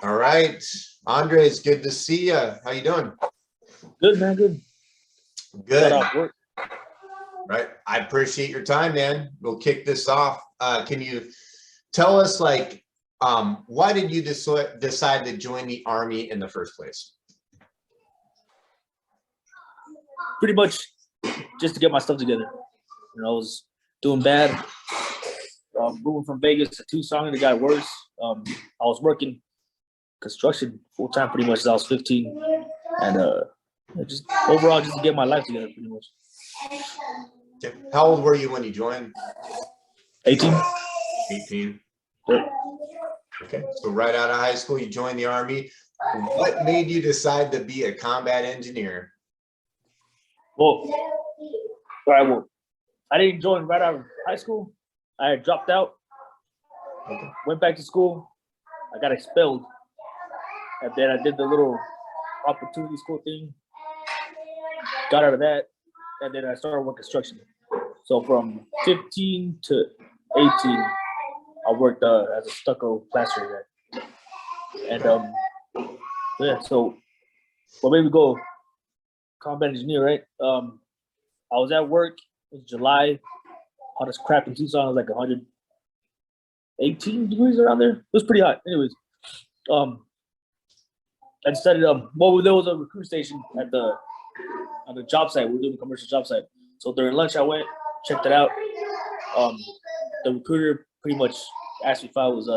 All right, Andres, good to see you. How you doing? Good, man. Good. Got Good. off work. Right. I appreciate your time, man. We'll kick this off. Can you tell us, like, why did you decide to join the Army in the first place? Pretty much just to get my stuff together. I was doing bad. Moving from Vegas to Tucson, and it got worse. I was working construction full time pretty much since I was 15, and just overall just to get my life together pretty much. Okay. How old were you when you joined? 18. 18. Yep. Okay. So right out of high school, you joined the Army. What made you decide to be a combat engineer? Well, I didn't join right out of high school. I had dropped out, went back to school. I got expelled, and then I did the little opportunity school thing. Got out of that, and then I started working construction. So from 15 to 18, I worked as a stucco plasterer guy. And yeah, so what made me go combat engineer, right? I was at work. It was July. Hottest crap in Tucson. It was like 118 degrees around there. It was pretty hot. Anyways, I decided well, there was a recruit station on the job site. We were doing a commercial job site. So during lunch, I went, checked it out. The recruiter pretty much asked me if I was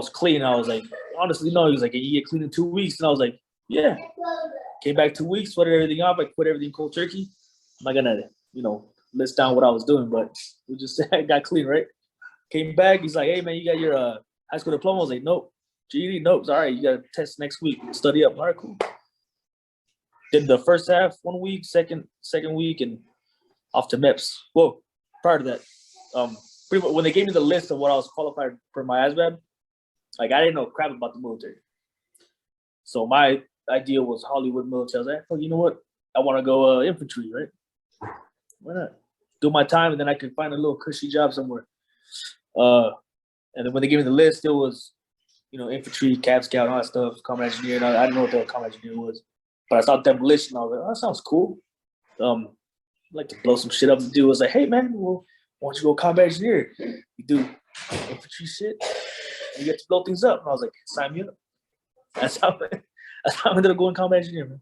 clean. I was like, honestly, no. He was like, you get clean in 2 weeks, and I was like, yeah. Came back 2 weeks, sweated everything off. I quit everything cold turkey. I'm not gonna, list down what I was doing, but we just got clean, right? Came back. He's like, hey man, you got your high school diploma? I was like, nope. GED, nope. All right, you got a test next week. Study up. All right, cool. Did the first half 1 week, second week, and off to MEPS. Well, prior to that, pretty much when they gave me the list of what I was qualified for my ASVAB, like I didn't know crap about the military. So my idea was Hollywood military. I was like, well, you know what? I want to go infantry, right? Why not? Do my time, and then I could find a little cushy job somewhere. And then when they gave me the list, it was, infantry, Cab Scout, and all that stuff, combat engineer. And I didn't know what the combat engineer was, but I saw demolition. I was like, oh, that sounds cool. I'd like to blow some shit up. The dude was like, hey man, well, why don't you go combat engineer? You do infantry shit, and you get to blow things up. And I was like, sign me up. That's how I ended up going combat engineer, man.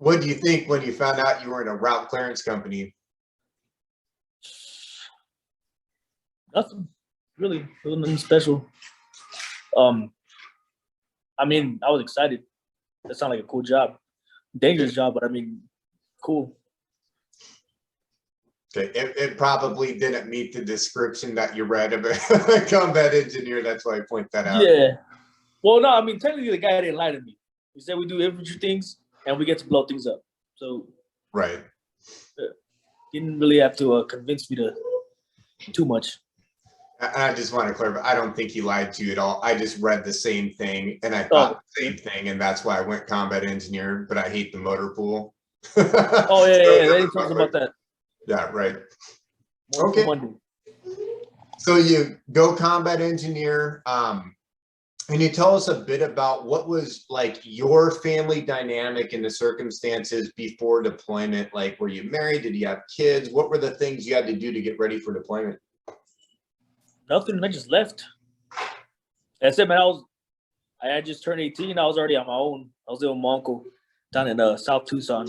What do you think when you found out you were in a route clearance company? Nothing really. It wasn't nothing special. I mean, I was excited. That sounded like a cool job. Dangerous job, but I mean, cool. Okay, it probably didn't meet the description that you read of a combat engineer. That's why I point that out. Yeah. Well, no, I mean, technically the guy didn't lie to me. He said we do infantry things and we get to blow things up. So, right. He didn't really have to convince me to too much. I just want to clarify. I don't think he lied to you at all. I just read the same thing and I thought the same thing, and that's why I went combat engineer. But I hate the motor pool. Oh yeah. They talked about that. Yeah, right. Okay. So you go combat engineer. And you tell us a bit about what was like your family dynamic and the circumstances before deployment. Like, were you married? Did you have kids? What were the things you had to do to get ready for deployment? Nothing. I just left. That's it, man. I had just turned 18. I was already on my own. I was living with my uncle down in South Tucson,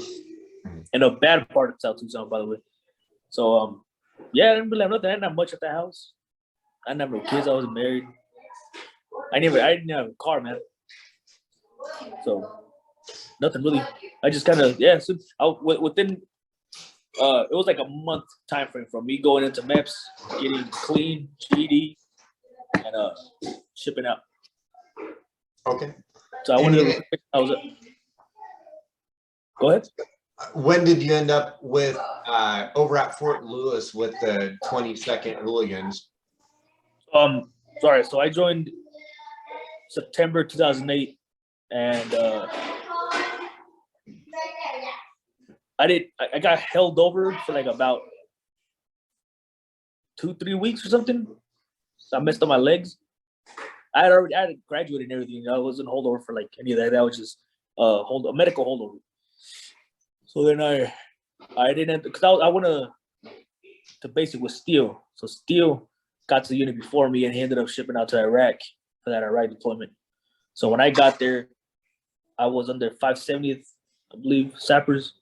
in a bad part of South Tucson, by the way. So, yeah, I didn't really have nothing. I didn't have much at the house. I didn't have no kids. I wasn't married. I didn't have a car, man. So nothing really. I just kind of So within it was like a month time frame from me going into MEPS, getting clean, GED, and shipping out. Okay. So Go ahead. When did you end up with over at Fort Lewis with the 22nd Hooligans? Sorry. So I joined September 2008, and I got held over for like about 2-3 weeks or something. So I messed up my legs, I had graduated and everything. I wasn't holdover for like any of that. That was just a medical holdover. So then I didn't, because I went to basic with Steele. So Steele got to the unit before me, and he ended up shipping out to Iraq for that Iraq deployment. So when I got there, I was under 570th, I believe, sappers,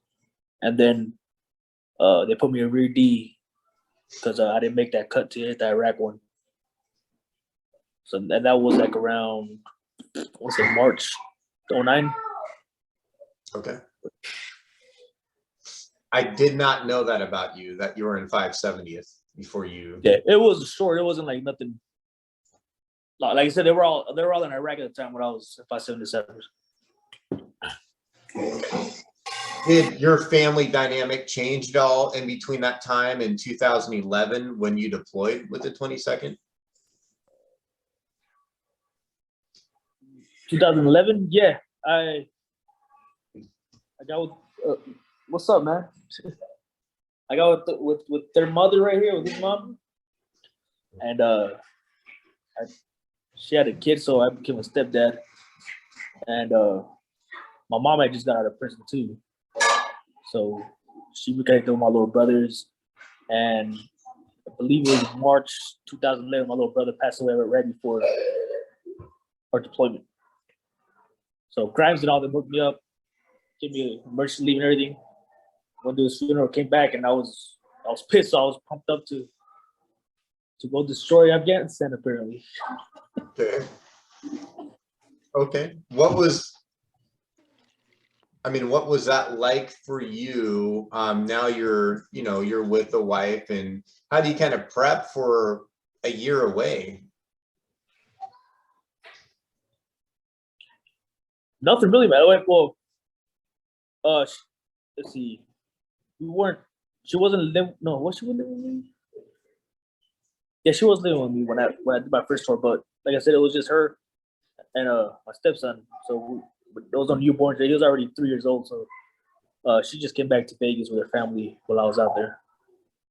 and then they put me in rear D because I didn't make that cut to hit the Iraq one. So and that was like around, I want to say March 09. Okay. I did not know that about you, that you were in 570th before you. Yeah, it was short. It wasn't like nothing. Like I said, they were all in Iraq at the time when I was 577. Did your family dynamic change at all in between that time and 2011 when you deployed with the 22nd? 2011, yeah. I got with, what's up, man? I got with their mother right here, with his mom, and she had a kid, so I became a stepdad. And my mom had just got out of prison too, so she reconnected with my little brothers. And I believe it was March 2011. My little brother passed away right before our deployment. So Grimes and all them hooked me up, gave me a emergency leave and everything. Went to his funeral, came back, and I was pissed. So I was pumped up to go destroy Afghanistan, apparently. Okay. Okay. What was that like for you? Now you're with a wife, and how do you kind of prep for a year away? Nothing really, man. Well, let's see. She wasn't living, no, was she living with me? Yeah, she was living with me when I did my first tour, but like I said, it was just her and my stepson. So those on newborns, he was already 3 years old, so she just came back to Vegas with her family while I was out there.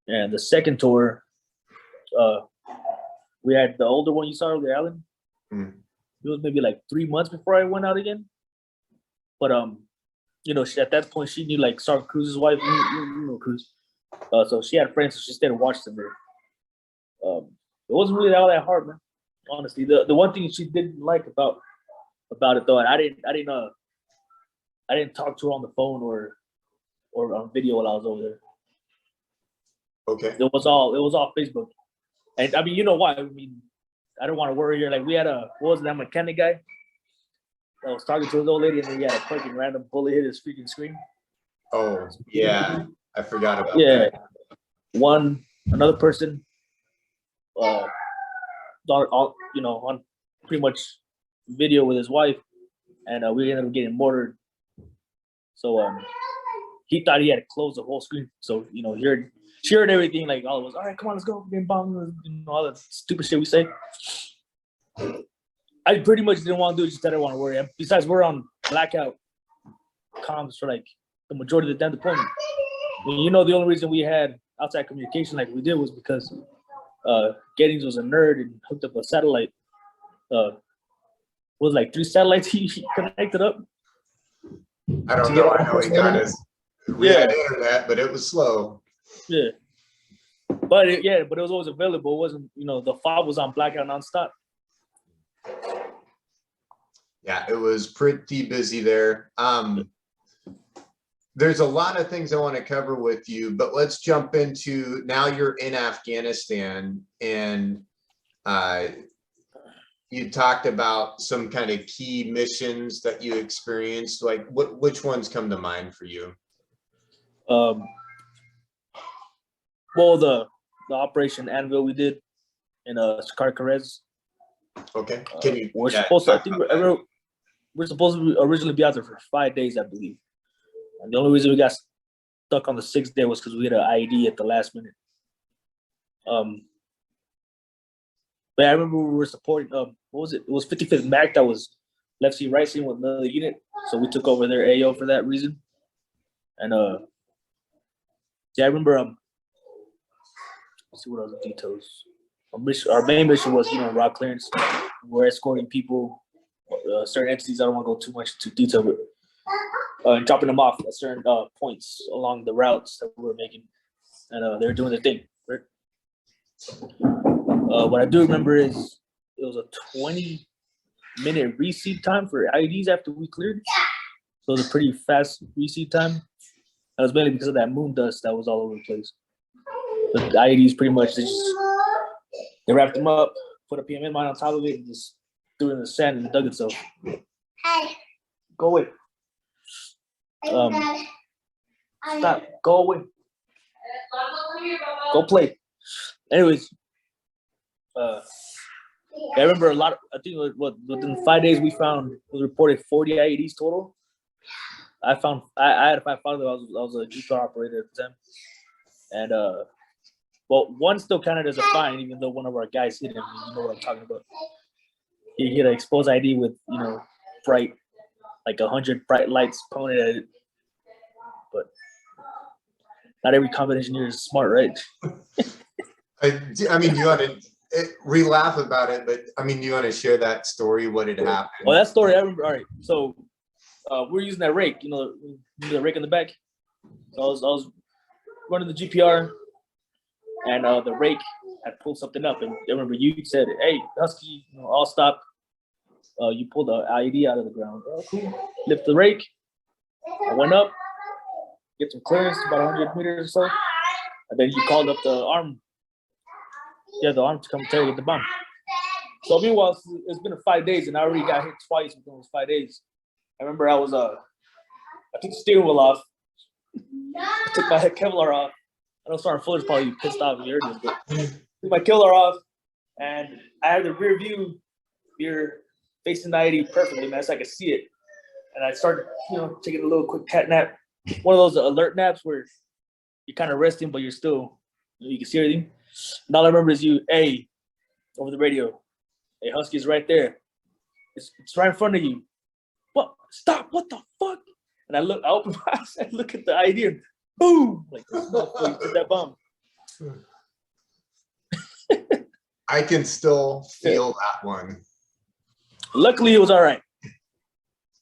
And the second tour, we had the older one you saw earlier, Alan. Mm. It was maybe like 3 months before I went out again. But at that point she knew like Sergeant Cruz's wife, Cruz. So she had friends, so she stayed and watched them there. It wasn't really all that hard, man. Honestly, the one thing she didn't like about it though, and I didn't talk to her on the phone or on video while I was over there. Okay. It was all Facebook, and I mean, you know why? I mean, I don't want to worry her. Like we had what was that mechanic guy that was talking to his old lady, and then he had a fucking random bullet hit his freaking screen. Oh yeah, I forgot about that. Yeah, another person, on pretty much video with his wife, and we ended up getting mortared. So he thought he had to close the whole screen. So she heard everything, like all of us. All right, come on, let's go. Getting bombed, all that stupid shit we say. I pretty much didn't want to do it, just I didn't want to worry. Besides, we're on blackout comms for like the majority of the damn deployment. I mean, the only reason we had outside communication like we did was because Gettys was a nerd and hooked up a satellite. Was like 3 satellites he connected up. I don't know. I know he got us. We had internet, but it was slow. Yeah. But it was always available. It wasn't, the fob was on blackout nonstop. Yeah, it was pretty busy there. There's a lot of things I want to cover with you, but let's jump into, now you're in Afghanistan, and you talked about some kind of key missions that you experienced. Like which ones come to mind for you? Well, the Operation Anvil we did in Sakar Karez. Okay. Can you? We're supposed to. I think we're supposed to originally be out there for 5 days, I believe. And the only reason we got stuck on the 6th day was because we had an IED at the last minute. But I remember we were supporting. What was it? It was 55th MAC that was left seat, right seat with another unit. So we took over their AO for that reason. And I remember. Let's see what other details. Our main mission was, rock clearance. we're escorting people, certain entities. I don't want to go too much into detail, but dropping them off at certain points along the routes that we were making, and they were doing their thing. Right? What I do remember is it was a 20-minute receipt time for IEDs after we cleared. So it was a pretty fast receipt time. That was mainly because of that moon dust that was all over the place. But the IEDs pretty much, they wrapped them up, put a PMN mine on top of it, and just threw it in the sand and dug itself. Hey. Go away. Stop. Go away. Go play. Anyways, I remember a lot of, I think within 5 days we found, it was reported 40 IEDs total. I had 5 of them. I was a GPR operator at the time. And, well, one still counted as a fine, even though one of our guys hit him. You know what I'm talking about. He hit an exposed ID with, bright, like 100 bright lights pointed at it. But not every combat engineer is smart, right? I mean, you want to re-laugh about it, but I mean, you want to share that story, what had happened? Well, that story, I remember. All right, so we're using that rake, the rake in the back. So I was running the GPR, and the rake had pulled something up, and I remember you said, "Hey, Husky, I'll stop." You pulled the IED out of the ground. Oh, cool. Lift the rake. I went up, get some clearance, about 100 meters or so, and then you called up the arm. Yeah, the arm to come tell you with the bomb. So meanwhile, it's been 5 days, and I already got hit twice within those 5 days. I remember I took the steering wheel off. I took my Kevlar off. I know Sergeant Fuller's probably pissed off if you heard this, but I took my Kevlar off, and I had the rear view mirror facing the IED perfectly, man, so I could see it. And I started, taking a little quick cat nap. One of those alert naps where you're kind of resting, but you're still, you can see everything. And all I remember is hey, over the radio, hey, Husky's right there. It's right in front of you. What? Stop, what the fuck? And I open my eyes and look at the IED and boom, like this motherfucker took that bomb. I can still feel that one. Luckily, it was all right.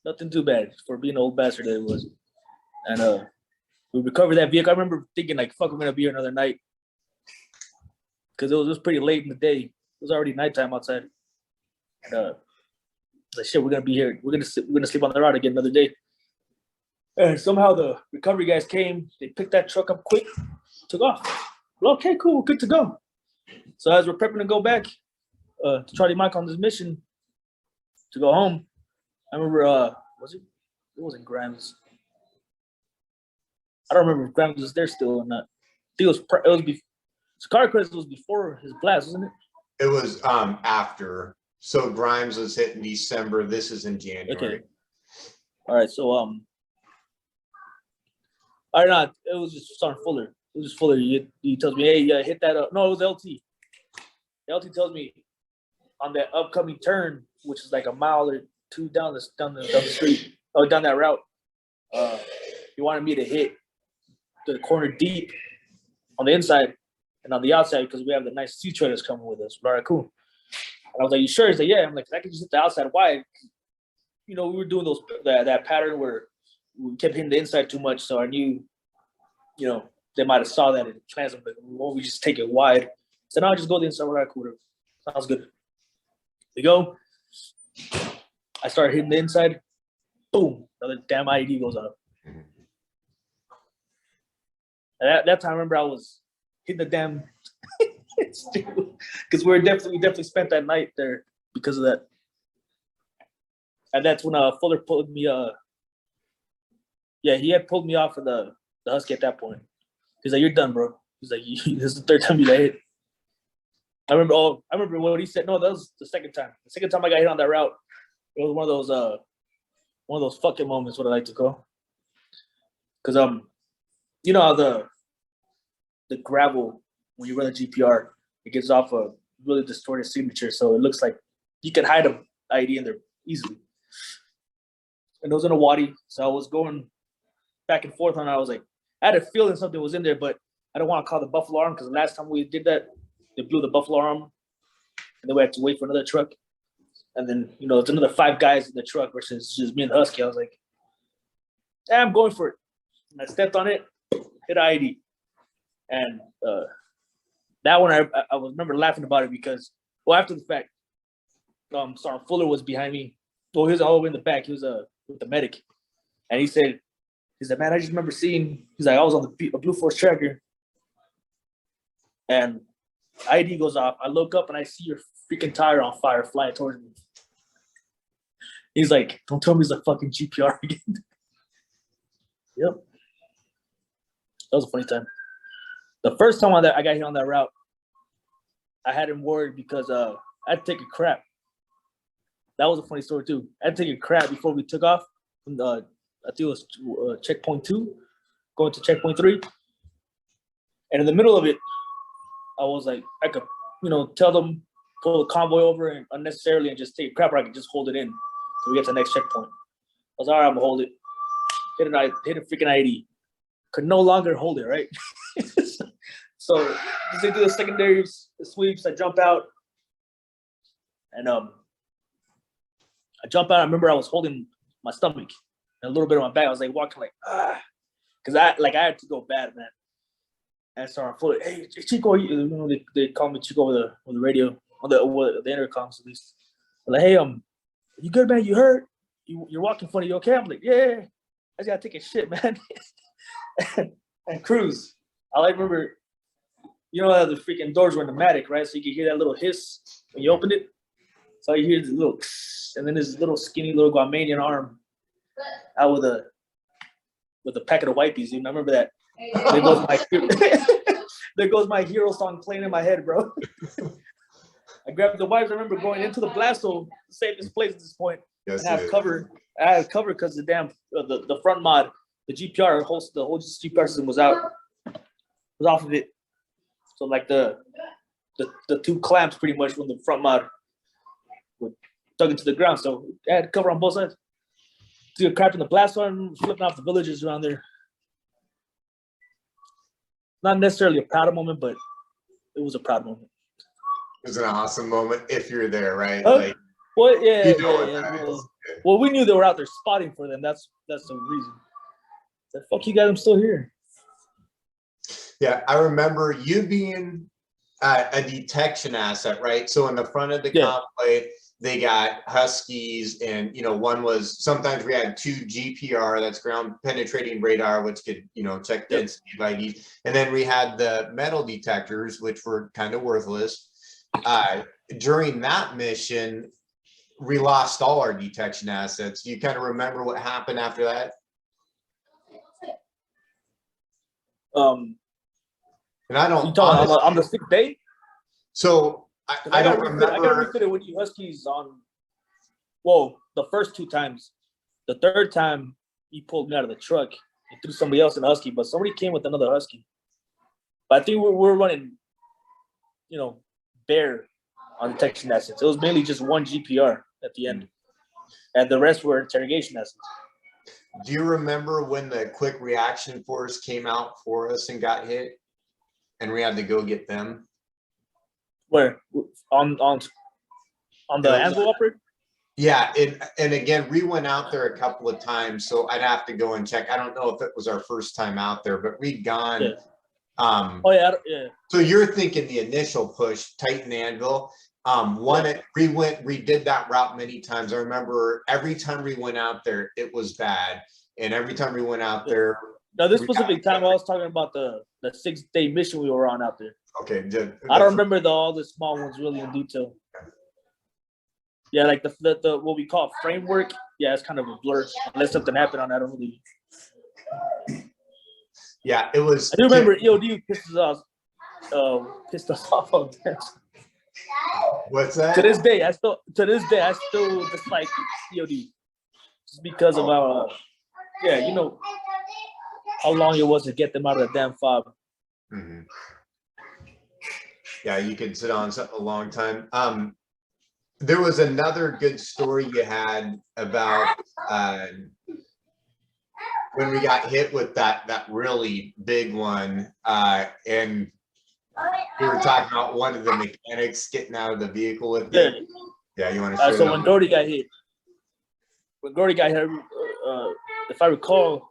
Nothing too bad for being an old bastard that it was. And we recovered that vehicle. I remember thinking, like, fuck, we're going to be here another night. Because it was pretty late in the day. It was already nighttime outside. And like, shit, we're going to be here. We're going to sleep on the road again another day. And somehow the recovery guys came. They picked that truck up quick, took off. Well, okay, cool, we're good to go. So as we're prepping to go back to Charlie Mike on this mission to go home, I remember, it wasn't Grimes. I don't remember if Grimes was there still or not. I think it was before. Car crash was before his blast, wasn't it? It was after. So Grimes was hit in December. This is in January. Okay. All right. So or not. It was just Sergeant Fuller. It was just Fuller. He tells me, "Hey, hit that up." No, it was LT. LT tells me on that upcoming turn, which is like a mile or two down the street, down that route. He wanted me to hit the corner deep on the inside and on the outside because we have the nice sea traders coming with us. All right, cool. And I was like, "You sure?" He's like, "Yeah." I'm like, "I can just hit the outside wide." We were doing that pattern where we kept hitting the inside too much, so I knew, they might have saw that and plans. But why don't we just take it wide? So now I just go the inside. All right, cool. Sounds good. We go. I start hitting the inside. Boom! Another damn IED goes off. And at that time, I remember I was hitting the damn because we definitely spent that night there because of that. And that's when Fuller pulled me. He had pulled me off of the Husky at that point. He's like, "You're done, bro." He's like, "This is the third time you got hit." I remember what he said. No, that was the second time. The second time I got hit on that route, it was one of those fucking moments, what I like to call. Because you know how the gravel when you run a GPR, it gives off a really distorted signature, so it looks like you can hide an ID in there easily. And it was in a wadi, so I was going back and forth on it. I was like, I had a feeling something was in there, but I don't want to call the buffalo arm because the last time we did that, they blew the buffalo arm, and then we had to wait for another truck. And then, you know, it's another 5 guys in the truck versus just me and the Husky. I was like, yeah, I'm going for it. And I stepped on it, hit ID. And that one, I remember laughing about it because, well, after the fact, Sergeant Fuller was behind me. Well, he was all the way in the back. He was with the medic. And he said, man, I just remember seeing, he's like, I was on the Blue Force tracker. And ID goes off. I look up and I see your freaking tire on fire flying towards me. He's like, don't tell me he's like fucking GPR again. Yep. That was a funny time. The first time I got hit on that route, I had him worried because I had to take a crap. That was a funny story too. I had to take a crap before we took off from I think it was checkpoint 2, going to checkpoint 3. And in the middle of it, I was like, I could, you know, tell them pull the convoy over and unnecessarily and just take a crap, or I could just hold it in till we get to the next checkpoint. I was all right, I'm gonna hold it. Hit a freaking ID. Could no longer hold it, right? So they do the secondary sweeps. I jump out, and I jump out. I remember I was holding my stomach and a little bit of my back. I was like walking like because I had to go bad, man. And so I thought, hey Chico, you know they call me Chico over the radio on the intercoms at least. I'm like, hey, you good, man? You hurt? You're walking funny. You okay? I'm like, yeah. I just gotta take a shit, man. and cruise. I like remember, you know how the freaking doors were pneumatic, right? So you could hear that little hiss when you opened it. So you hear this little, and then this little skinny little Guamanian arm out with a packet of wipes. Dude. I remember that. There goes my hero song playing in my head, bro. I grabbed the wipes. I remember going into the blast zone, the safest place at this point. Yes, I have cover. I had cover because the damn the front mod, the GPR the whole GPR system was off of it. So like the 2 clamps pretty much from the front mod were dug into the ground. So I had cover on both sides. Took a crap in the blast zone, flipping off the villagers around there. Not necessarily a proud moment, but it was a proud moment. It was an awesome moment if you're there, right? Like, well, yeah, you know yeah. Well, we knew they were out there spotting for them. That's the reason. I said, fuck you guys, I'm still here. Yeah, I remember you being a detection asset, right? So in the front of the convoy, they got Huskies, and you know, one was sometimes we had 2 GPR, that's ground penetrating radar, which could, you know, check density of IDs, and then we had the metal detectors, which were kind of worthless. During that mission, we lost all our detection assets. Do you kind of remember what happened after that? And I don't. On the 6th day. So I don't remember. I got refitted with you Huskies on. Well, the first 2 times. The 3rd time, he pulled me out of the truck and threw somebody else in the Husky, but somebody came with another Husky. But I think we're running, you know, bare on detection assets. It was mainly just 1 GPR at the end, and the rest were interrogation assets. Do you remember when the quick reaction force came out for us and got hit, and we had to go get them? Where on the Anvil upper? Yeah, and again, we went out there a couple of times, so I'd have to go and check. I don't know if it was our first time out there, but we'd gone. Yeah. Yeah. So you're thinking the initial push, Titan Anvil. We did that route many times. I remember every time we went out there, it was bad, and every time we went out there. Now, this specific time, I was talking about the 6-day mission we were on out there. Okay, I don't remember all the small ones really in detail. Yeah, like the what we call framework. Yeah, it's kind of a blur. Unless something happened on that, I don't really. Yeah, it was. I do remember EOD pissed us off on that. What's that? To this day, I still dislike EOD, just because of our, you know, how long it was to get them out of the damn fob. Mm-hmm. Yeah, you could sit on something a long time. There was another good story you had about when we got hit with that really big one, and we were talking about one of the mechanics getting out of the vehicle with it. Yeah, you want to share So when Gordy got hit, if I recall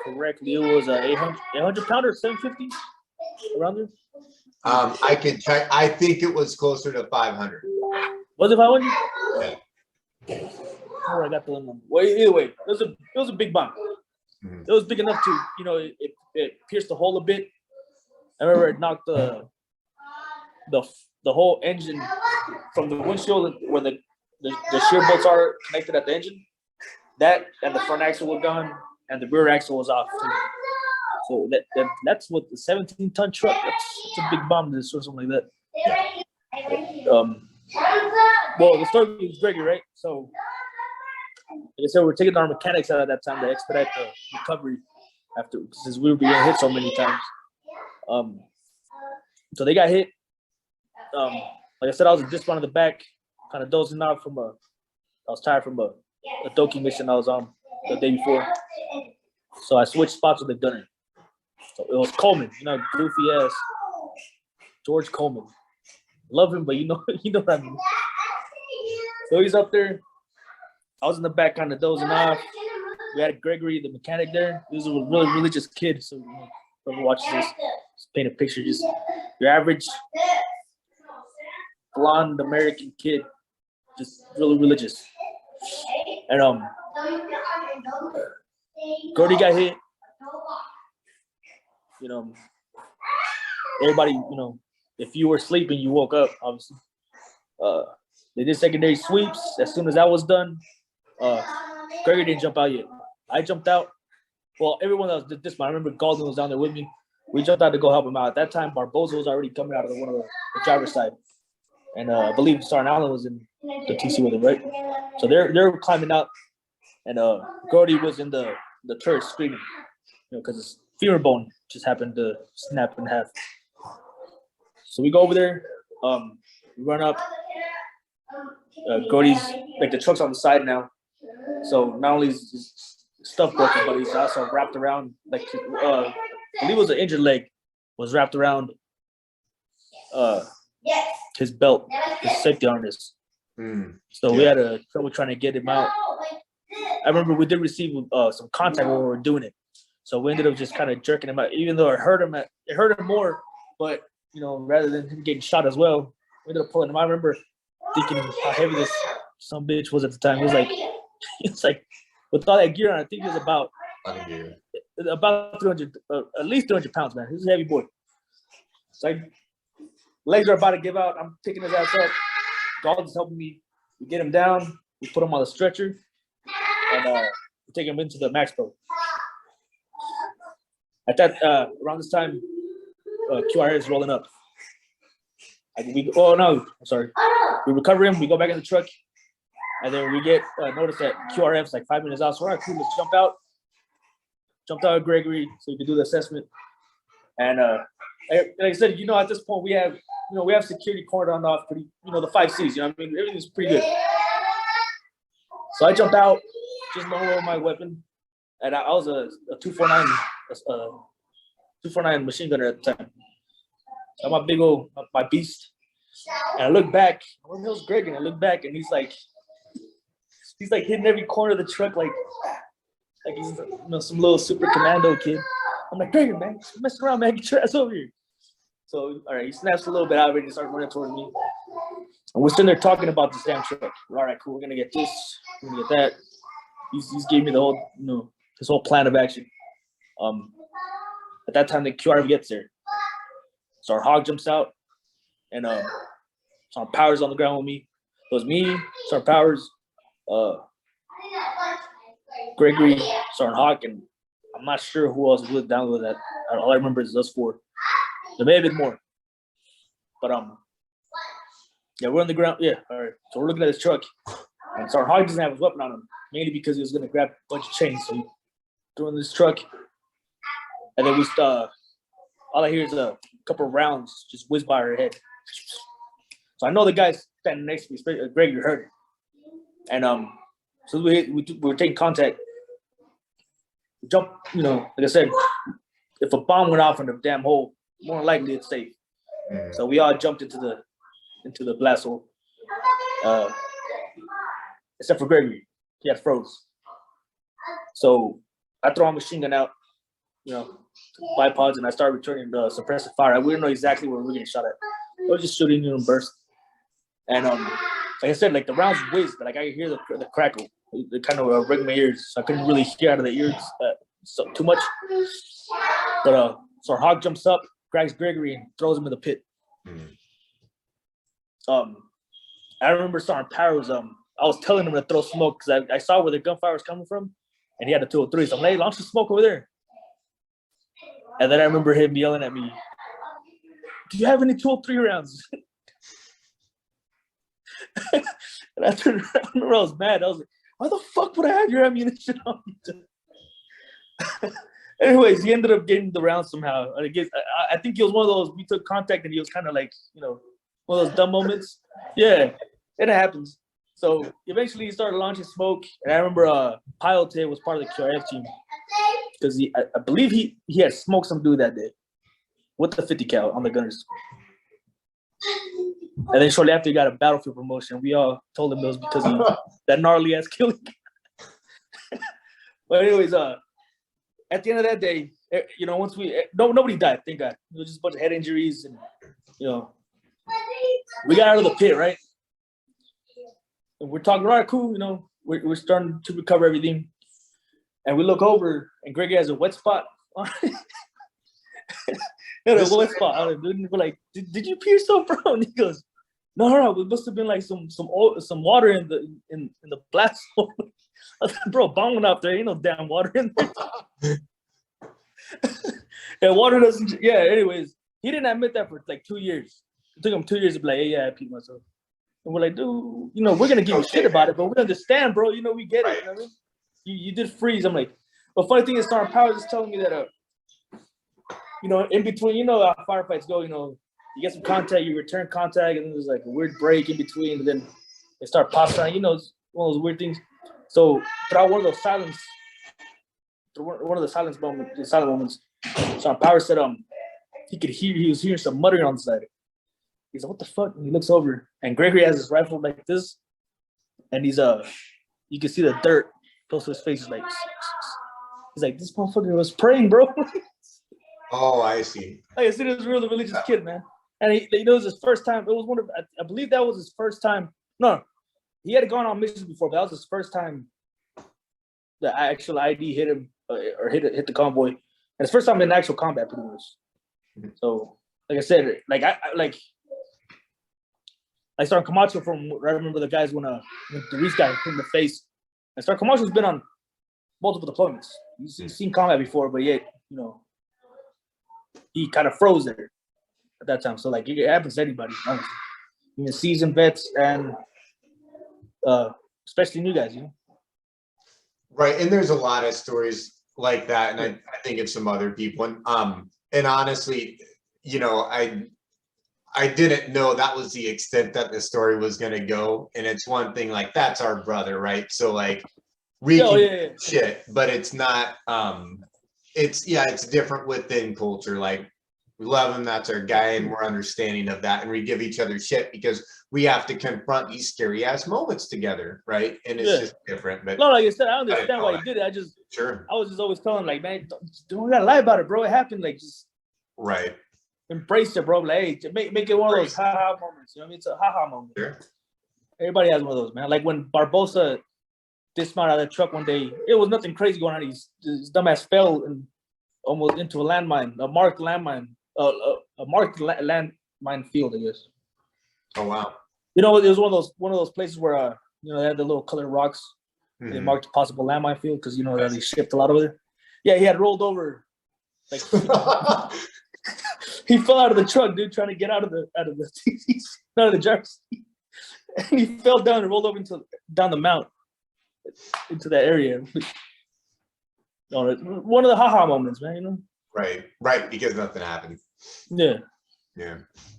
correctly, it was a 800 pounder, 750 around there. I can check. I think it was closer to 500. Was it 500? Yeah. Oh, I got the number. Well, either way, it was a big bomb. Mhm. It was big enough to, it pierced the hole a bit. I remember it knocked the whole engine from the windshield where the shear bolts are connected at the engine. That and the front axle was gone, and the rear axle was off too. So that's what the 17-ton truck. That's a big bomb or something like that. Well, the story was Gregory, right? So, like I said, we're taking our mechanics out at that time to expedite the recovery after, since we were being hit so many times. So they got hit. Like I said, I was just on the back, kind of dozing out I was tired from a Doki mission I was on the day before. So I switched spots with the gunner. So it was Coleman, goofy ass George Coleman. Love him, but you know what I mean. So he's up there. I was in the back, kind of dozing off. We had Gregory, the mechanic, there. He was a really religious kid. So whoever watches this, just paint a picture. Just your average blonde American kid, just really religious. And Gordy got hit. Everybody, if you were sleeping, you woke up, obviously. They did secondary sweeps. As soon as that was done, Gregory didn't jump out yet. I jumped out. Well, everyone else did this, but I remember Galden was down there with me. We jumped out to go help him out. At that time, Barboza was already coming out of one of the driver's side. And I believe Sergeant Allen was in the TC with him, right? So they're climbing out. And Gordy was in the turret screaming, because his femur bone just happened to snap in half. So we go over there, we run up. Gordy's, like, the truck's on the side now. So not only is his stuff broken, but he's also wrapped around, like, I believe it was an injured leg, was wrapped around his belt, his safety harness. So we had a trouble trying to get him out. I remember we did receive some contact when we were doing it. So we ended up just kind of jerking him out, even though it hurt him more, but, rather than him getting shot as well, we ended up pulling him. I remember thinking how heavy this some bitch was at the time. It's like with all that gear on, I think it was about 300, at least 300 pounds, man. He's a heavy boy. It's like legs are about to give out. I'm picking his ass up. Galden's helping me. We get him down. We put him on the stretcher, and we take him into the Max Pro. At that around this time, QRF is rolling up. We recover him. We go back in the truck, and then we get notice that QRF's like 5 minutes out. So we're like, cool, let's jump out. Jumped out with Gregory so we could do the assessment. And like I said, at this point we have security cordoned off pretty, the 5 C's. Everything's pretty good. So I jumped out, just lower my weapon, and I was a 249 machine gunner at the time. I'm a big old, my beast. And I look back, where the hell's Greg? And I look back, and he's like hitting every corner of the truck, like he's some little super commando kid. I'm like, Greg, man, mess around, man, get your ass over here. So, all right, he snaps a little bit out of it and starts running towards me. And we're sitting there talking about this damn truck. All right, cool, we're gonna get this, we're gonna get that. He's gave me the whole, his whole plan of action. At that time, the QRF gets there. So our hog jumps out, and Sergeant Powers on the ground with me. It was me, Sergeant Powers, Gregory, Sergeant Hawk, and I'm not sure who else was down with that. All I remember is us 4. There may have been more, but yeah, we're on the ground. Yeah, all right. So we're looking at his truck, and Sergeant Hawk doesn't have his weapon on him, mainly because he was gonna grab a bunch of chains. So he threw in this truck, and then all I hear is a couple of rounds just whiz by our head. So I know the guy's standing next to me, Gregory heard it. And so we were taking contact. We jump, like I said, if a bomb went off in the damn hole, more than likely it's safe. So we all jumped into the blast hole. except for Gregory. He had froze. So I throw my machine gun out, bipods, and I start returning the suppressive fire. We didn't know exactly where we were getting shot at. I was just shooting, burst. And like I said, like the rounds whizzed, but like I could hear the crackle. It kind of rigged my ears, so I couldn't really hear out of the ears too much. But so our hog jumps up, grabs Gregory, and throws him in the pit. I remember Sergeant Power was I was telling him to throw smoke because I saw where the gunfire was coming from, and he had a 203. So I'm like, hey, launch the smoke over there. And then I remember him yelling at me, "Do you have any 203 rounds?" And I turned around, I remember I was mad. I was like, why the fuck would I have your ammunition on me? Anyways, he ended up getting the round somehow. I think it was one of those, we took contact and he was kind of like, one of those dumb moments. Yeah, it happens. So eventually he started launching smoke. And I remember Pilote was part of the QRF team because I believe he had smoked some dude that day with the 50 cal on the gunners. And then shortly after he got a battlefield promotion, we all told him it was because of that gnarly ass killing. But anyways, at the end of that day, once nobody died, thank God. It was just a bunch of head injuries, and we got out of the pit, right? And we're talking, all right, cool, we're starting to recover everything, and we look over, and Greg has a wet spot on it. He had a wet spot on it, dude. And we're like, did you pee yourself, bro? And he goes, no, it must have been like some water in the blast hole. I was like, bro, bomb went out there. Ain't no damn water in there. And water doesn't. Yeah. Anyways, he didn't admit that for like 2 years. It took him 2 years to be like, hey, yeah, I peed myself. And we're like, dude, we're gonna give you shit about it, but we understand, bro. We get it. You know what I mean? You did freeze. I'm like, the funny thing is, Sergeant Powers is telling me that, in between, how firefights go, you get some contact, you return contact, and then there's like a weird break in between, and then they start popping around. It's one of those weird things. So throughout one of the silent moments, Sergeant Power said he was hearing some muttering on the side. He's like, what the fuck? And he looks over, and Gregory has his rifle like this, and he's you can see the dirt close to his face. He's like, this motherfucker was praying, bro. Oh, I see. Like I said, he was a really religious kid, man. And it was his first time. It was I believe that was his first time. No, he had gone on missions before, but that was his first time the actual ID hit him or hit the convoy. And his first time in actual combat, pretty much. So, like I said, I started Camacho from, I remember the guys when the Reese guy hit in the face. And Star Camacho's been on multiple deployments. He's seen combat before, but yet, he kind of froze there at that time. So it happens to anybody, honestly. Even seasoned vets and especially new guys, Right, and there's a lot of stories like that, and I think of some other people, and honestly, I didn't know that was the extent that the story was going to go. And it's one thing, like, that's our brother, right? So we can shit, but it's not. It's different within culture. Like, we love him, that's our guy, and we're understanding of that, and we give each other shit because we have to confront these scary ass moments together, right? And it's just different. But no, like I said, I understand why he did it. I was just always telling him, like, man, don't gotta lie about it, bro. It happened. Like, just right. Embrace it, bro. Like, hey, make it one of those ha-ha moments. You know what I mean? It's a ha-ha moment. Sure. Everybody has one of those, man. Like when Barbosa dismounted out of the truck one day, it was nothing crazy going on. His dumbass fell almost into a landmine, a marked landmine field, I guess. Oh wow. It was one of those places where they had the little colored rocks. Mm-hmm. They marked a possible landmine field because they shipped a lot over there. Yeah, he had rolled over, like. He fell out of the truck, dude, trying to get out of the driver's seat. And he fell down and rolled over down the mount into that area. One of the haha moments, man. Right, because nothing happened. Yeah,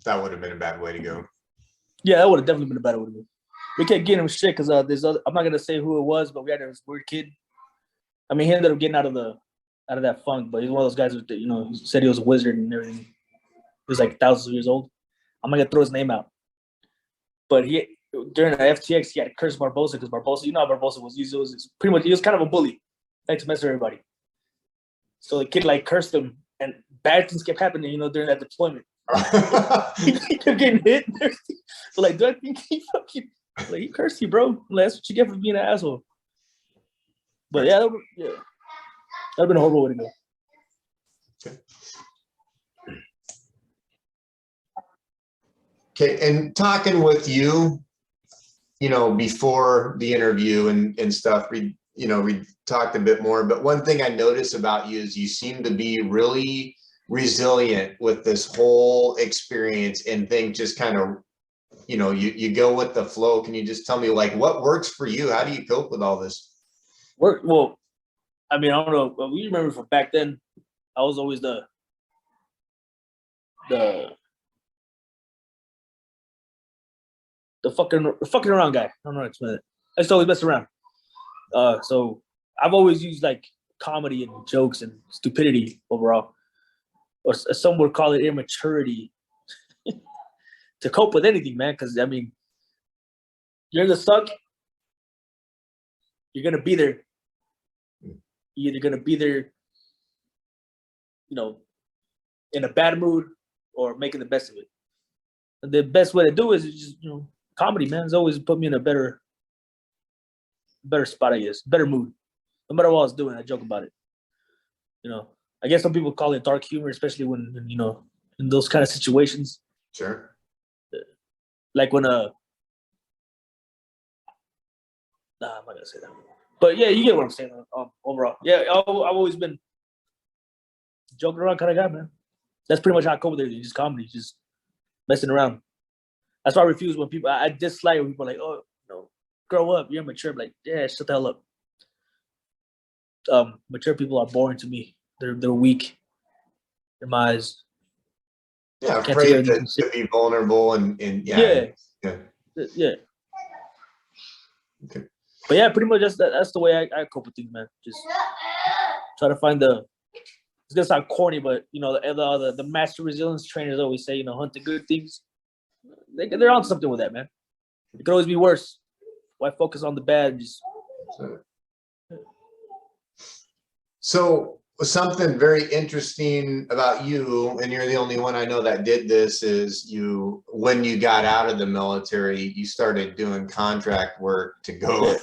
that would have been a bad way to go. Yeah, that would have definitely been a bad way to go. We kept getting him shit because I'm not gonna say who it was, but we had this weird kid. I mean, he ended up getting out of that funk, but he's one of those guys that he said he was a wizard and everything. He was like thousands of years old. I'm not gonna throw his name out, but he during the FTX, he had to curse Barbosa because Barbosa, you know how Barbosa was used. It was pretty much, he was kind of a bully, like to mess with everybody. So the kid like cursed him, and bad things kept happening, you know, during that deployment. He kept getting hit. So like, do I think he fucking like he cursed you, bro? Like, that's what you get for being an asshole. But yeah, that'd been a horrible way to go. Okay, and talking with you, you know, before the interview and stuff, we talked a bit more, but one thing I noticed about you is you seem to be really resilient with this whole experience, and things just kind of, you know, you go with the flow. Can you just tell me, like, what works for you? How do you cope with all this? Well, I mean, I don't know. But we remember from back then, I was always the fucking around guy. I don't know how to explain it. I just always mess around. So I've always used like comedy and jokes and stupidity overall, or some would call it immaturity, to cope with anything, man. Because I mean, you're in the suck, you're gonna be there. You're either gonna be there, you know, in a bad mood or making the best of it. And the best way to do it is just, you know, comedy, man. It's always put me in a better spot, I guess, better mood. No matter what I was doing, I joke about it. You know, I guess some people call it dark humor, especially when, you know, in those kind of situations. Sure. Like when nah, I'm not gonna say that. But yeah, you get what I'm saying. Overall, yeah, I've always been joking around kind of guy, man. That's pretty much how I cope with everything. Just comedy, just messing around. That's why I refuse when people. I dislike when people are like, oh, you know, grow up, you're immature. I'm like, yeah, shut the hell up. Mature people are boring to me. They're weak in my eyes. Yeah, afraid to be vulnerable and yeah. Okay. But yeah, pretty much that's the way I cope with things, man. Just try to find the. It's gonna sound corny, but you know, the master resilience trainers always say, you know, hunt the good things. They're on something with that, man. It could always be worse. Why focus on the bad? Just. So something very interesting about you, and you're the only one I know that did this, is when you got out of the military, you started doing contract work to go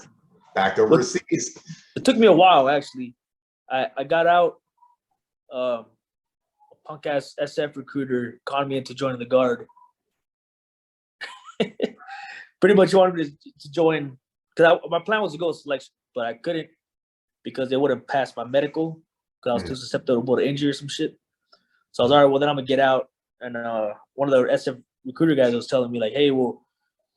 back overseas. It took me a while, actually. I got out. A punk ass SF recruiter conned me into joining the Guard. Pretty much wanted me to join, because my plan was to go selection, but I couldn't because they wouldn't pass my medical because I was too susceptible to injury or some shit. So I was all right. Well, then I'm gonna get out. And one of the SF recruiter guys was telling me like, "Hey, well,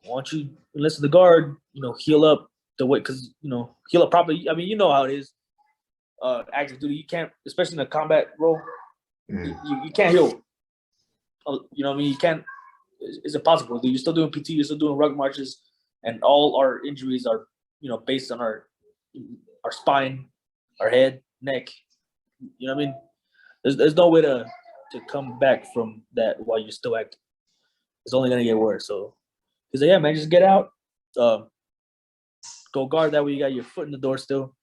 why don't you enlist the Guard? You know, heal up the way, because you know, heal up properly. I mean, you know how it is. Active duty, you can't, especially in a combat role, you can't heal. You know what I mean? You can't. It's impossible. You're still doing PT. You're still doing ruck marches, and all our injuries are, you know, based on our spine, our head, neck. You know what I mean? There's no way to come back from that while you're still active. It's only gonna get worse. So, he's like, yeah, man, just get out, go Guard. That way you got your foot in the door still.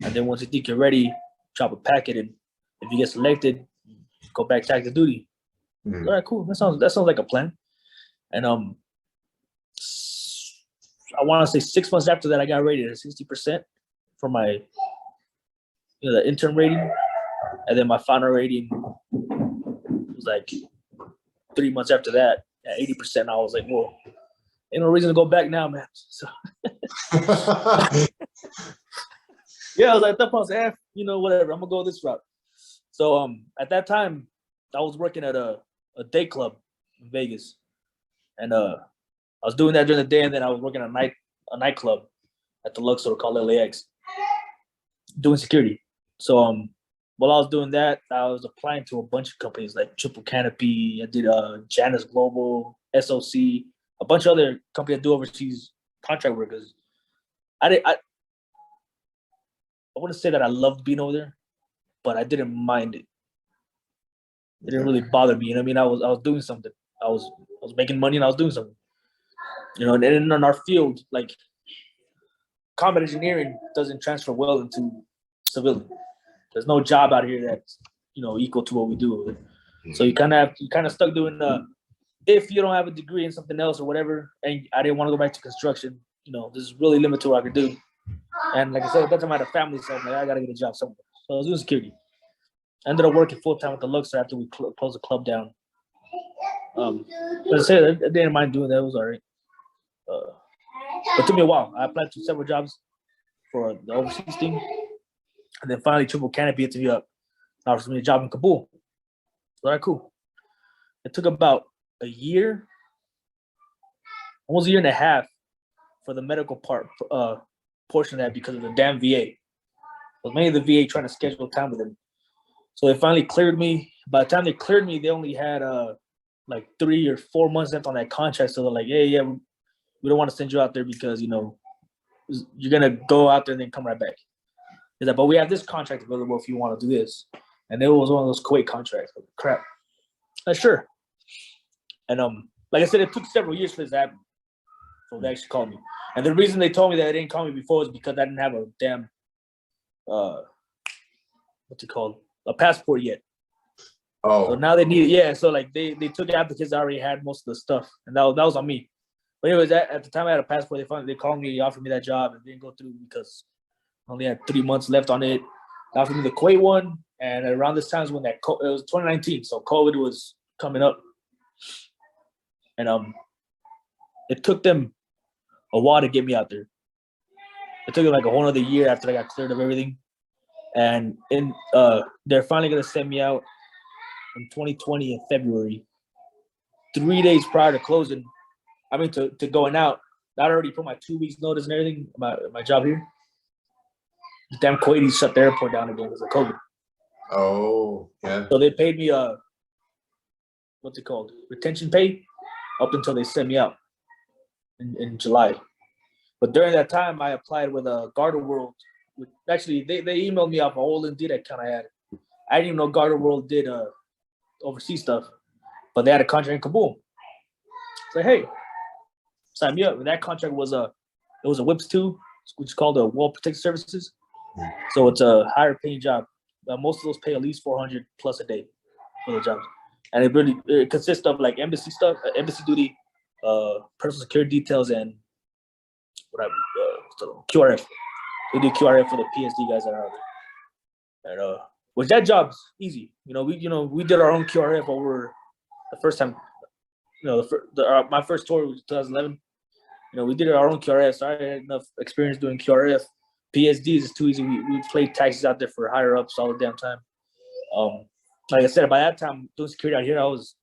And then once you think you're ready, chop a packet, and if you get selected, go back to active duty. All right, cool. That sounds like a plan. And I want to say 6 months after that, I got rated at 60% for my, you know, the intern rating, and then my final rating was like 3 months after that at 80%. I was like, well, ain't no reason to go back now, man. So. Yeah, I was like, that was you know, whatever. I'm gonna go this route. So at that time, I was working at a day club in Vegas, and I was doing that during the day, and then I was working at a nightclub at the Luxor called LAX, doing security. So while I was doing that, I was applying to a bunch of companies like Triple Canopy. I did Janus Global, SOC, a bunch of other companies that do overseas contract workers. I wouldn't say that I loved being over there, but I didn't mind it. It didn't really bother me. You know what I mean? I was doing something. I was making money and I was doing something. And in our field, like combat engineering doesn't transfer well into civilian. There's no job out here that's equal to what we do. So you kind of stuck doing if you don't have a degree in something else or whatever, and I didn't want to go back to construction. This is really limited to what I could do. And like I said, at that time I had a family, so I'm like, I gotta get a job somewhere. So I was doing security. I ended up working full time with the Luxor after we closed the club down. But I said I didn't mind doing that. It was all right. It took me a while. I applied to several jobs for the overseas thing, and then finally Triple Canopy hit me up. Offered me a job in Kabul. All right, cool. It took about a year, almost a year and a half, for the medical portion of that because of the damn VA. It was mainly the VA trying to schedule time with them. So they finally cleared me. By the time they cleared me, they only had like 3 or 4 months left on that contract. So they're like, hey, yeah, we don't want to send you out there because, you're going to go out there and then come right back. He's like, but we have this contract available if you want to do this. And it was one of those Kuwait contracts. Like, crap. Sure. And like I said, it took several years for this to happen. So they actually called me. And the reason they told me that they didn't call me before was because I didn't have a damn, what's it called? A passport yet. Oh. So now they need it. Yeah. So like they took applicants that already had most of the stuff. And that was on me. But anyways, at the time I had a passport, they called me, offered me that job, and didn't go through because I only had 3 months left on it. They offered me the Kuwait one, and around this time is when it was 2019, so COVID was coming up, and it took them a while to get me out there. It took them like a whole other year after I got cleared of everything, and they're finally gonna send me out in 2020 in February, 3 days prior to closing. I mean, to going out. I already put my 2 weeks notice and everything, my job here. The damn Kuwaitis shut the airport down again because of COVID. Oh, yeah. So they paid me what's it called? Retention pay up until they sent me out in July. But during that time, I applied with Garda World. Actually, they emailed me off an old Indeed account I had. I didn't even know Garda World did overseas stuff, but they had a contract in Kabul. So hey, sign me up. And that contract was it was a WIPS 2, which is called the Wall Protective Services. So it's a higher paying job. Most of those pay at least 400 plus a day for the jobs, and it consists of like embassy stuff, embassy duty, personal security details, and QRF. We do QRF for the PSD guys that are out there, and which that job's easy. We did our own QRF over the first time. My first tour was 2011. We did our own QRF, so I had enough experience doing QRF. PSDs is too easy. We played taxis out there for higher ups all the damn time. Like I said, by that time doing security out here, I was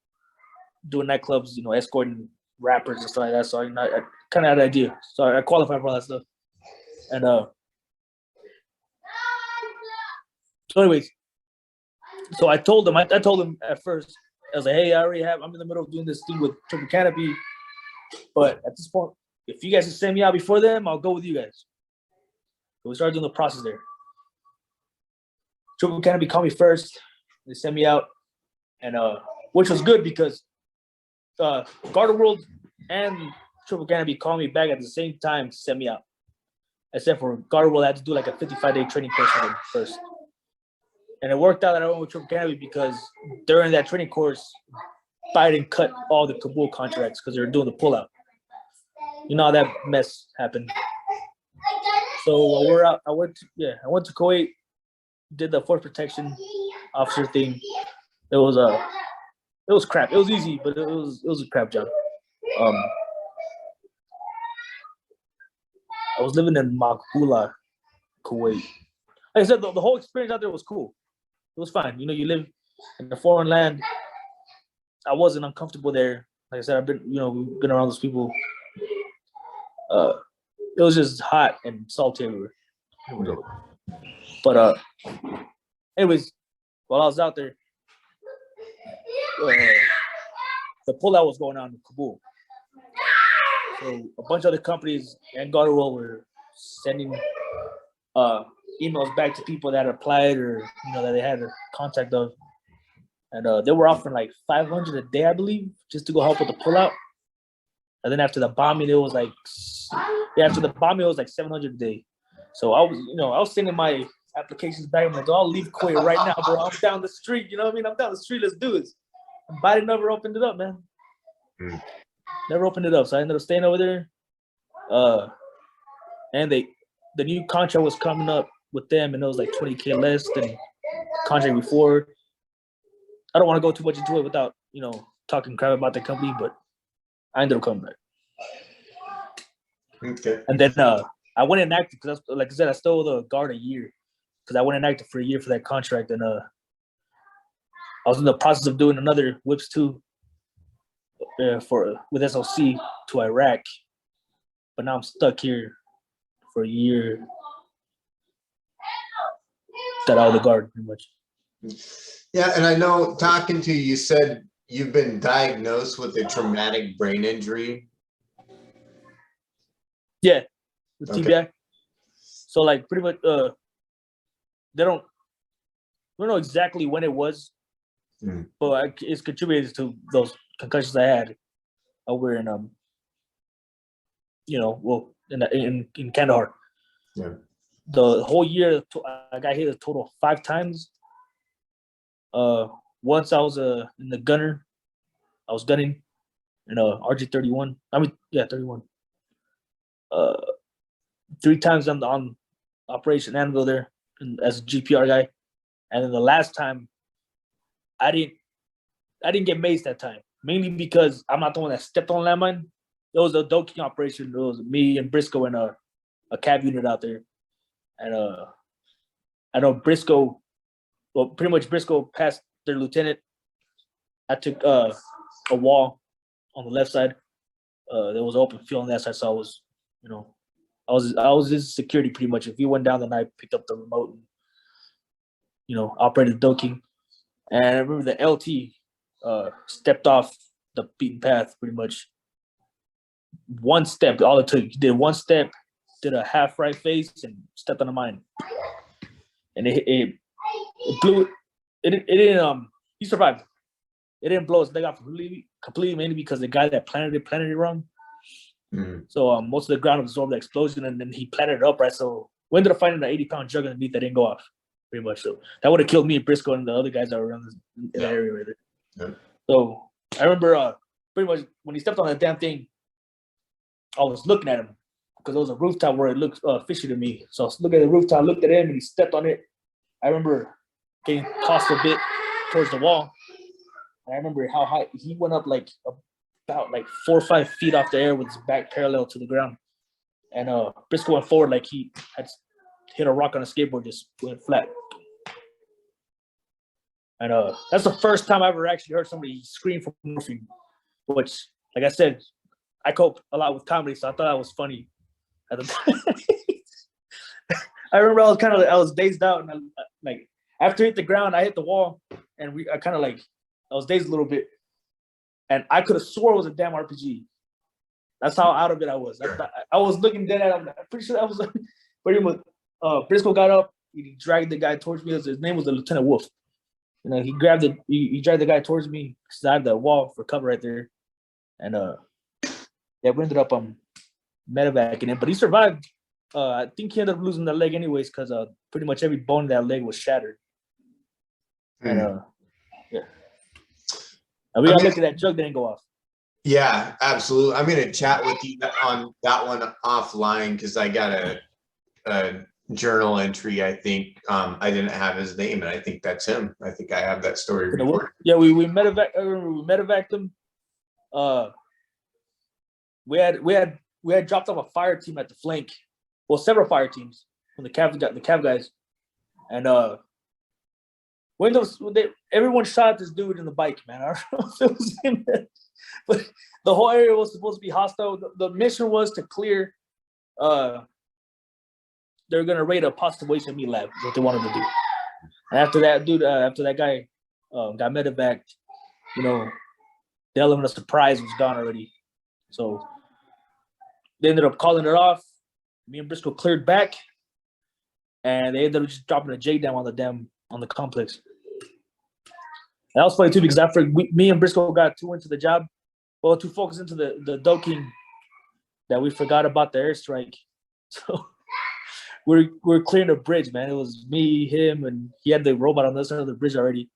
doing nightclubs, escorting rappers and stuff like that. So I kind of had an idea. So I qualified for all that stuff. And so anyways, so I told them at first, I was like, hey, I'm in the middle of doing this thing with Triple Canopy, but at this point, if you guys can send me out before them, I'll go with you guys. So we started doing the process there. Triple Canopy called me first. They sent me out, and which was good because Garda World and Triple Canopy called me back at the same time to send me out. Except for Garda World, I had to do like a 55-day training course for them first. And it worked out that I went with Triple Canopy because during that training course, Biden cut all the Kabul contracts because they were doing the pullout. You know how that mess happened. So we're out. I went to Kuwait, did the force protection officer thing. It was crap. It was easy, but it was a crap job. I was living in Makbula, Kuwait. Like I said, the whole experience out there was cool. It was fine. You live in a foreign land. I wasn't uncomfortable there. Like I said, we've been around those people. It was just hot and salty everywhere. But anyways, while I was out there, the pullout was going on in Kabul. So a bunch of other companies and Garda World were sending emails back to people that applied or that they had a contact of, and they were offering like $500 a day, I believe, just to go help with the pullout. And then after the bombing, it was like 700 a day. So I was sending my applications back. I'm like, oh, I'll leave Kuwait right now, bro. I'm down the street. You know what I mean? I'm down the street. Let's do this. And Biden never opened it up, man. Never opened it up. So I ended up staying over there. And the new contract was coming up with them, and it was like 20K less than the contract before. I don't want to go too much into it without, talking crap about the company, but I ended up coming back. Okay. And then I went inactive because, like I said, I stole the guard a year because I went inactive for a year for that contract, and I was in the process of doing another whips too with SLC to Iraq, but now I'm stuck here for a year. Got out of the guard pretty much. Yeah, and I know talking to you, you said you've been diagnosed with a traumatic brain injury. Yeah, with TBI. So like pretty much, they don't know exactly when it was, but it's contributed to those concussions I had over in in Kandahar. Yeah. The whole year I got hit a total of 5 times. Once I was in the gunner, I was gunning in a RG-31. 31. 3 times on Operation Anvil there as a GPR guy, and then the last time I didn't get maced that time, mainly because I'm not the one that stepped on landmine. It was a doking operation. It was me and Briscoe and a cab unit out there, and I know Briscoe. Well, pretty much Briscoe passed their lieutenant. I took a wall on the left side. There was open field on that side, so I was, I was his security pretty much. If he went down, then I picked up the remote and, operated the doking. And I remember the LT stepped off the beaten path pretty much. One step, all it took. He did one step, did a half right face, and stepped on a mine. And it blew it. It didn't. He survived. It didn't blow his leg off completely, mainly because the guy that planted it wrong. So most of the ground absorbed the explosion, and then he planted it upright. So we ended up finding an 80-pound jug underneath that didn't go off, pretty much. So that would have killed me and Briscoe and the other guys that were around in that area right there. Yeah. So I remember pretty much when he stepped on that damn thing, I was looking at him because there was a rooftop where it looked fishy to me. So I was looking at the rooftop, looked at him, and he stepped on it. I remember getting tossed a bit towards the wall. And I remember how high he went up, about 4 or 5 feet off the air with his back parallel to the ground. And Briscoe went forward like he had hit a rock on a skateboard, just went flat. And that's the first time I ever actually heard somebody scream for morphine, which, like I said, I cope a lot with comedy, so I thought that was funny at the time. I remember I was dazed out, and after I hit the ground, I hit the wall, and I was dazed a little bit, and I could have swore it was a damn RPG. That's how out of it I was. I was looking dead at him. I'm pretty sure that was pretty much. Briscoe got up, he dragged the guy towards me. His name was Lieutenant Wolf. He grabbed it. He dragged the guy towards me because I had the wall for cover right there, and we ended up medevacing him, but he survived. I think he ended up losing that leg anyways because pretty much every bone in that leg was shattered. And and we got lucky that jug didn't go off. Yeah, absolutely. I'm gonna chat with you on that one offline because I got a journal entry. I think I didn't have his name, and I think that's him. I think I have that story recorded. Yeah, we medevaced him. We had dropped off a fire team at the flank. Well, several fire teams from the cav guys, and everyone shot at this dude in the bike, man. I don't know if it was him, but the whole area was supposed to be hostile. The mission was to clear. They're gonna raid a possible HME lab. What they wanted to do. And after that guy got medevaced, the element of surprise was gone already. So they ended up calling it off. Me and Briscoe cleared back, and they ended up just dropping a J down on the complex. That was funny too because me and Briscoe got too into the job. well, to focus into the docking, that we forgot about the airstrike. So we're clearing the bridge, man. It was me, him, and he had the robot on the other side of the bridge already,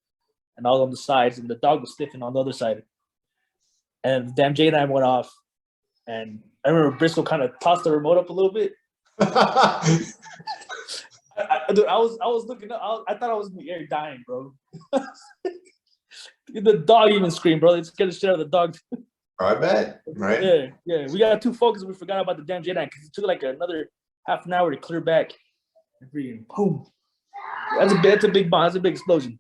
and all on the sides, and the dog was sniffing on the other side. And the damn J9 went off, and I remember Briscoe kind of tossed the remote up a little bit. Dude, I was looking up. I thought I was in the air dying, bro. The dog even screamed, bro. It scared the shit out of the dog. I bet, right? Yeah. We got too focused. We forgot about the damn J9 because it took like another half an hour to clear back. And freaking boom. That's a big bomb. That's a big explosion.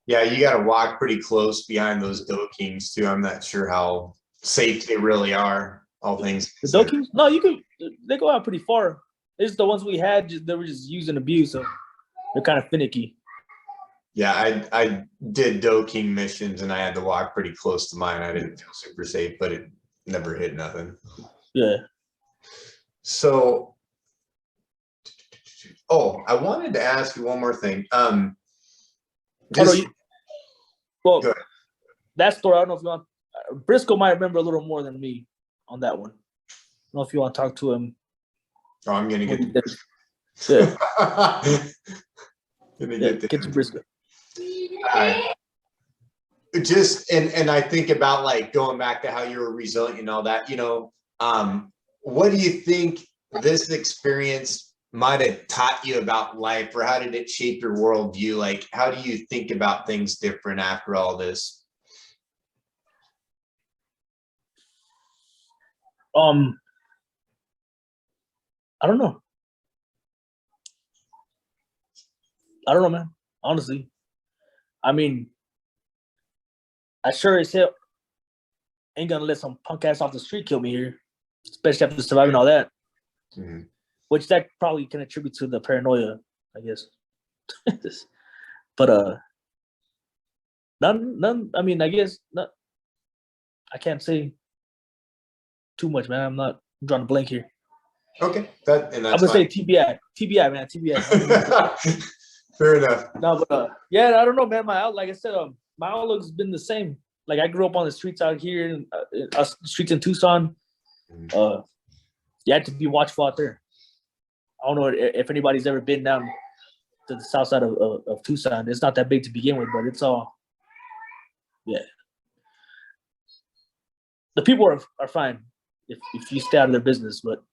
Yeah, you got to walk pretty close behind those dokings too. I'm not sure how safe they really are. All things. The dokings? No, you can. They go out pretty far. It's the ones we had. They were just used and abused, so they're kind of finicky. Yeah, I did doking missions and I had to walk pretty close to mine. I didn't feel super safe, but it never hit nothing. Yeah. So, I wanted to ask you one more thing. Well, that story, I don't know if you want. Briscoe might remember a little more than me on that one. I don't know if you want to talk to him. Oh, I'm gonna get to Briscoe. Yeah. Get to Briscoe. Just and I think about like going back to how you were resilient and all that, what do you think this experience might have taught you about life, or how did it shape your worldview? Like, how do you think about things different after all this? I don't know, man. Honestly, I mean, I sure as hell ain't gonna let some punk ass off the street kill me here, especially after surviving all that. Mm-hmm. Which that probably can attribute to the paranoia, I guess. But none. I mean, I guess not. I can't say too much, man. I'm drawing a blank here. Okay, I'm gonna say TBI, man. TBI. Fair enough. No, but yeah, I don't know, man. Like I said, my outlook's been the same. Like I grew up on the streets out here, in streets in Tucson. You had to be watchful out there. I don't know if anybody's ever been down to the south side of Tucson. It's not that big to begin with, but it's all, yeah. The people are fine if you stay out of their business, but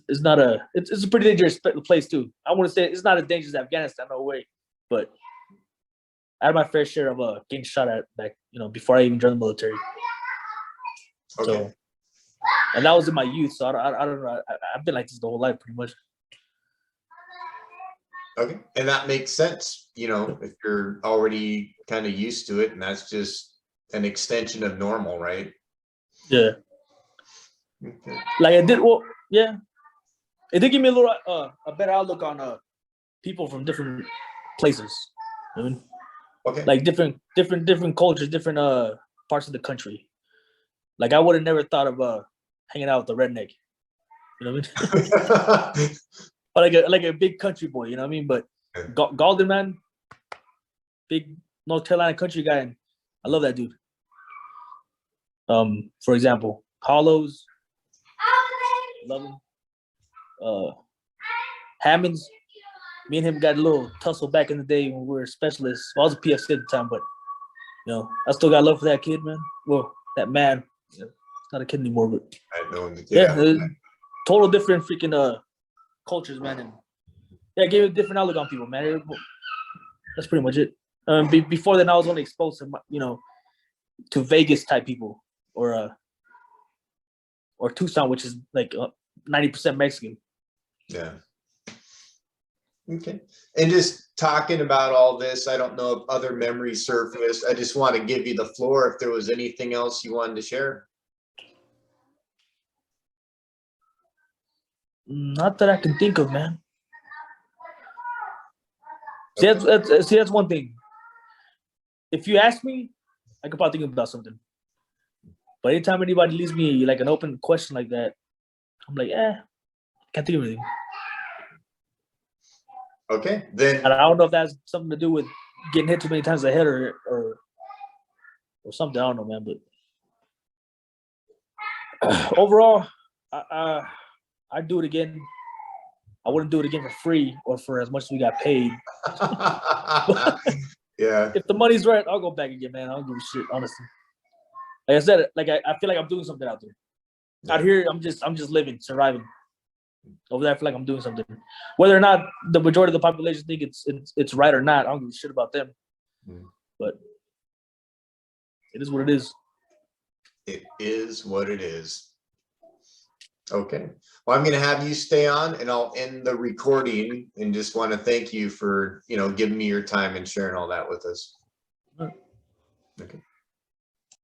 it's not it's a pretty dangerous place too. I want to say it's not as dangerous as Afghanistan, no way, but I had my fair share of getting shot at back, before I even joined the military. Okay. So, and that was in my youth, so I don't know. I've been like this the whole life, pretty much. Okay, and that makes sense. If you're already kind of used to it, and that's just an extension of normal, right? Yeah. Okay. Like it did. Well, yeah. It did give me a little a better outlook on people from different places. I mean, okay. Like different cultures, different parts of the country. Like I would have never thought of hanging out with a redneck. You know what I mean? Or like a big country boy. You know what I mean? But Galden, man, big North Carolina country guy, and I love that dude. For example, Hollows, love him. Hammonds, me and him got a little tussle back in the day when we were specialists. Well, I was a PFC at the time, but I still got love for that kid, man. Well, that man. It's not a kid anymore, but total different freaking cultures, man. And yeah, gave a different outlook on people, man. That's pretty much it. Before then, I was only exposed to to Vegas type people or Tucson, which is like 90% Mexican. Yeah. Okay. And just talking about all this, I don't know if other memories surfaced. I just want to give you the floor if there was anything else you wanted to share. Not that I can think of, man. Okay. See, that's one thing. If you ask me, I could probably think about something. But anytime anybody leaves me like an open question like that, I'm like, can't think of anything. Okay, then. And I don't know if that's something to do with getting hit too many times in the head or or something. I don't know, man. But overall, I'd do it again. I wouldn't do it again for free or for as much as we got paid. Yeah. If the money's right, I'll go back again, man. I don't give a shit, honestly. Like I said, like I feel like I'm doing something out there. Yeah. Out here, I'm just living, surviving. Over there, I feel like I'm doing something. Whether or not the majority of the population think it's right or not, I don't give a shit about them. But it is what it is. It is what it is. Okay. Well, I'm going to have you stay on, and I'll end the recording, and just want to thank you for, giving me your time and sharing all that with us. Okay.